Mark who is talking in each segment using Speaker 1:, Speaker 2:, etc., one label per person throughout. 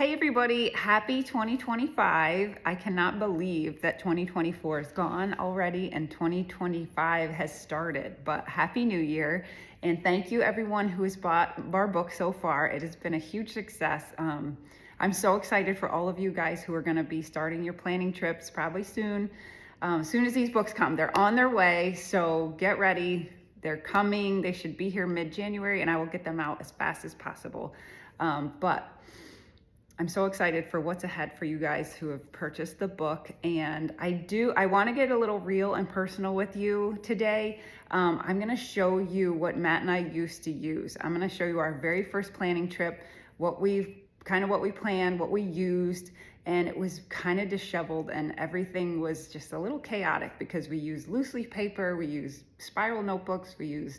Speaker 1: Hey everybody, happy 2025. I cannot believe that 2024 is gone already and 2025 has started, but happy new year. And thank you everyone who has bought our book so far. It has been a huge success. I'm so excited for all of you guys who are gonna be starting your planning trips probably soon. Soon as these books come, they're on their way, so get ready. They're coming, they should be here mid-January and I will get them out as fast as possible. But I'm so excited for what's ahead for you guys who have purchased the book. And I want to get a little real and personal with you today. I'm going to show you what Matt and I used to use. I'm going to show you our very first planning trip, what we planned, what we used, and it was kind of disheveled and everything was just a little chaotic because we used loose leaf paper, we used spiral notebooks, we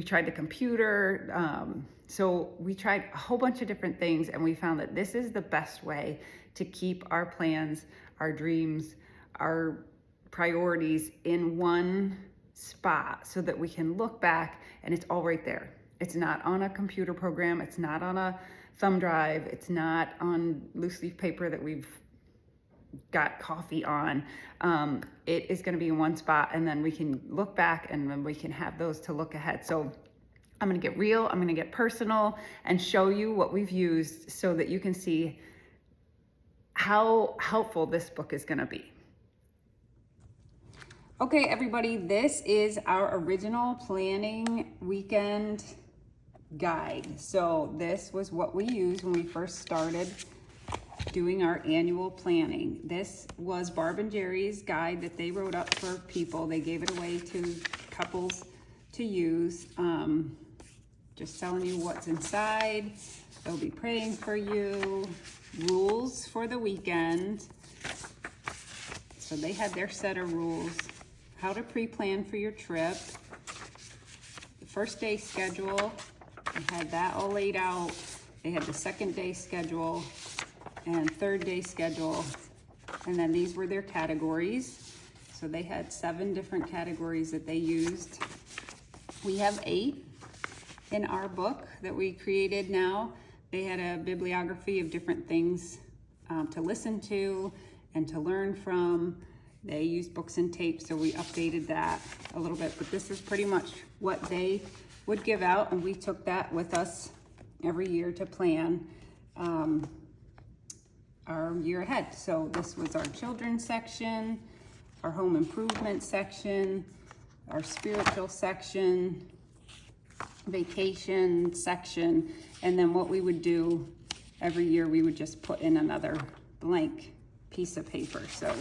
Speaker 1: tried the computer. So we tried a whole bunch of different things and we found that this is the best way to keep our plans, our dreams, our priorities in one spot so that we can look back and it's all right there. It's not on a computer program. It's not on a thumb drive. It's not on loose leaf paper that we've got coffee on. It is going to be in one spot and then we can look back and then we can have those to look ahead. So I'm going to get real, I'm going to get personal and show you what we've used so that you can see how helpful this book is going to be. Okay, everybody, this is our original planning weekend guide. So this was what we used when we first started doing our annual planning. This was Barb and Jerry's guide that they wrote up for people. They gave it away to couples to use. Just telling you what's inside. They'll be praying for you. Rules for the weekend. So they had their set of rules. How to pre-plan for your trip. The first day schedule. They had that all laid out. They had the second day schedule and third day schedule. And then these were their categories. So they had 7 different categories that they used. We have 8 in our book that we created now. They had a bibliography of different things to listen to and to learn from. They used books and tapes, so we updated that a little bit, but this is pretty much what they would give out, and we took that with us every year to plan our year ahead. So this was our children's section, our home improvement section, our spiritual section, vacation section, and then what we would do every year, we would just put in another blank piece of paper. So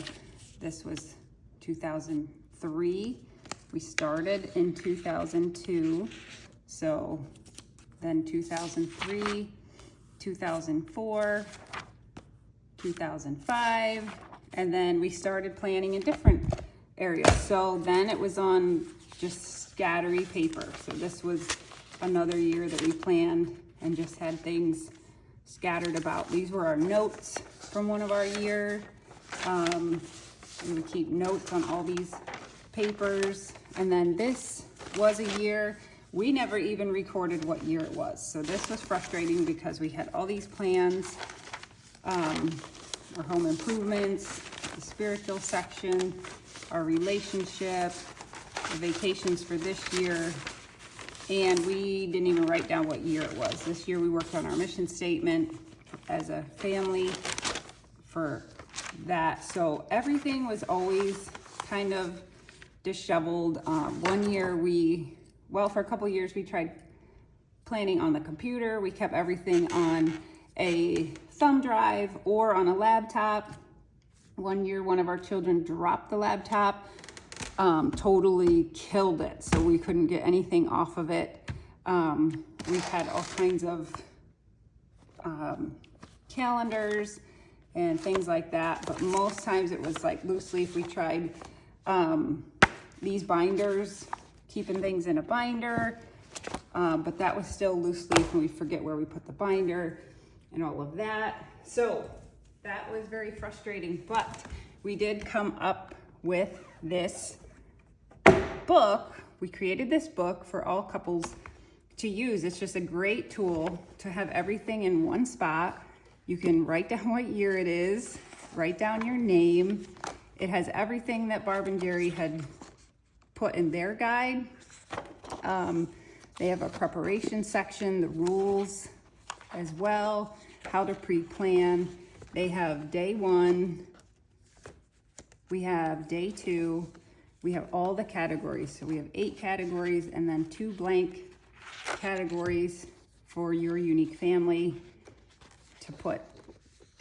Speaker 1: this was 2003. We started in 2002. So then 2003, 2004, 2005, and then we started planning in different areas. So then it was on just scattery paper. So this was another year that we planned and just had things scattered about. These were our notes from one of our years. We would keep notes on all these papers. And then this was a year, we never even recorded what year it was. So this was frustrating because we had all these plans, our home improvements, the spiritual section, our relationship, the vacations for this year, and we didn't even write down what year it was. This year we worked on our mission statement as a family for that. So everything was always kind of disheveled. One year for a couple years we tried planning on the computer. We kept everything on a thumb drive or on a laptop. One year one of our children dropped the laptop, totally killed it. So we couldn't get anything off of it. We've had all kinds of calendars and things like that, but most times it was like loose leaf. We tried these binders, keeping things in a binder, but that was still loose leaf and we forget where we put the binder and all of that. So that was very frustrating, but we did come up with this book. We created this book for all couples to use. It's just a great tool to have everything in one spot You can write down what year it is, write down your name. It has everything that Barb and Jerry had put in their guide. They have a preparation section, the rules as well, how to pre-plan. They have day 1, we have day 2, we have all the categories. So we have 8 categories and then 2 blank categories for your unique family to put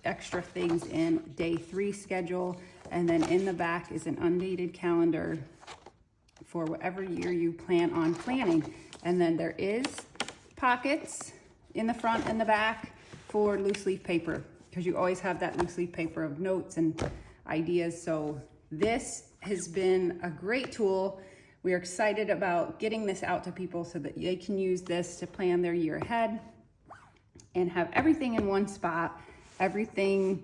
Speaker 1: extra things in. Day 3 schedule, and then in the back is an undated calendar for whatever year you plan on planning. And then there is pockets in the front and the back for loose leaf paper, because you always have that loose leaf paper of notes and ideas. So this has been a great tool. We are excited about getting this out to people so that they can use this to plan their year ahead and have everything in one spot, everything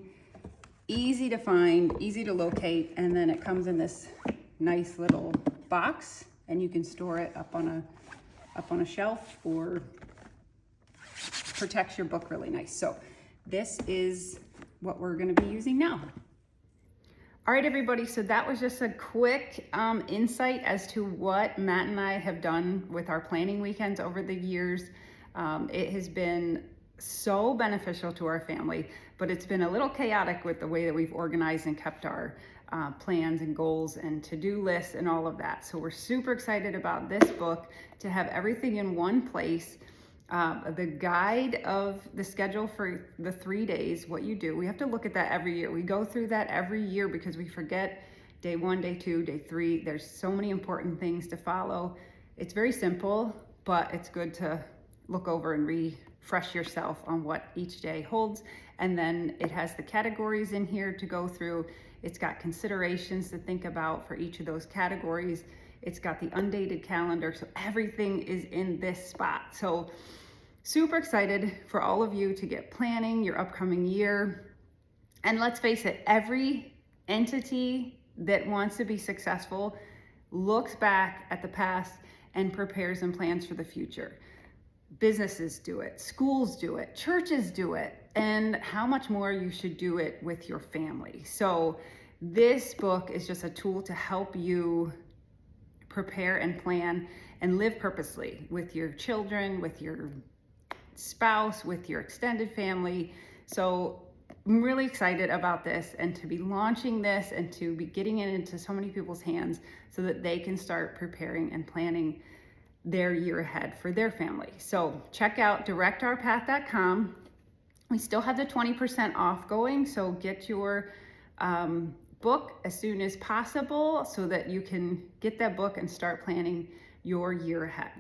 Speaker 1: easy to find, easy to locate, and then it comes in this nice little box and you can store it up on a shelf or protects your book really nice. So this is what we're going to be using now. All right, everybody, so that was just a quick insight as to what Matt and I have done with our planning weekends over the years. It has been so beneficial to our family, but it's been a little chaotic with the way that we've organized and kept our plans and goals and to-do lists and all of that. So we're super excited about this book to have everything in one place. The guide of the schedule for the 3 days, what you do. We have to look at that every year. We go through that every year because we forget day 1, day 2, day 3. There's so many important things to follow. It's very simple, but it's good to look over and refresh yourself on what each day holds. And then it has the categories in here to go through. It's got considerations to think about for each of those categories. It's got the undated calendar. So everything is in this spot. So super excited for all of you to get planning your upcoming year. And let's face it, every entity that wants to be successful looks back at the past and prepares and plans for the future. Businesses do it, schools do it, churches do it, and how much more you should do it with your family. So this book is just a tool to help you prepare and plan and live purposely with your children, with your spouse, with your extended family. So I'm really excited about this and to be launching this and to be getting it into so many people's hands so that they can start preparing and planning their year ahead for their family. So check out directourpath.com. We still have the 20% off going, so get your book as soon as possible so that you can get that book and start planning your year ahead.